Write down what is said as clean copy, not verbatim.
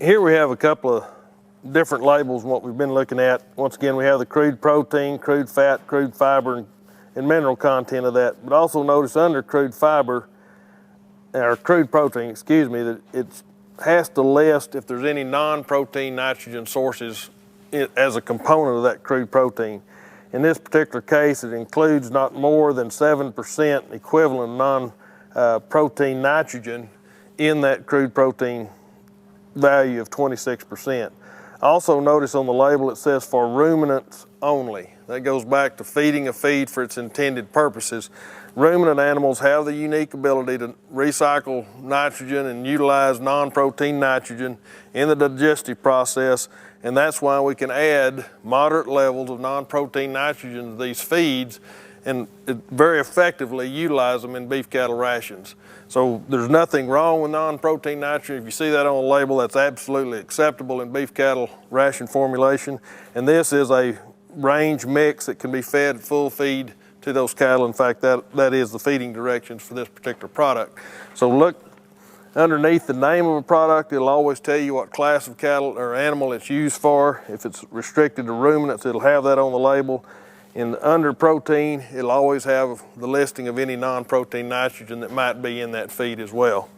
Here we have a couple of different labels in what we've been looking at. Once again, we have the crude protein, crude fat, crude fiber, and mineral content of that. But also notice under crude fiber, or crude protein, excuse me, that it has to list if there's any non-protein nitrogen sources as a component of that crude protein. In this particular case, it includes not more than 7% equivalent non-protein nitrogen in that crude protein value of 26%. Also notice on the label it says for ruminants only. That goes back to feeding a feed for its intended purposes. Ruminant animals have the unique ability to recycle nitrogen and utilize non-protein nitrogen in the digestive process, and that's why we can add moderate levels of non-protein nitrogen to these feeds and very effectively utilize them in beef cattle rations. So there's nothing wrong with non-protein nitrogen. If you see that on the label, that's absolutely acceptable in beef cattle ration formulation. And this is a range mix that can be fed full feed to those cattle. In fact, that is the feeding directions for this particular product. So look underneath the name of a product, it'll always tell you what class of cattle or animal it's used for. If it's restricted to ruminants, it'll have that on the label. Under protein, it'll always have the listing of any non-protein nitrogen that might be in that feed as well.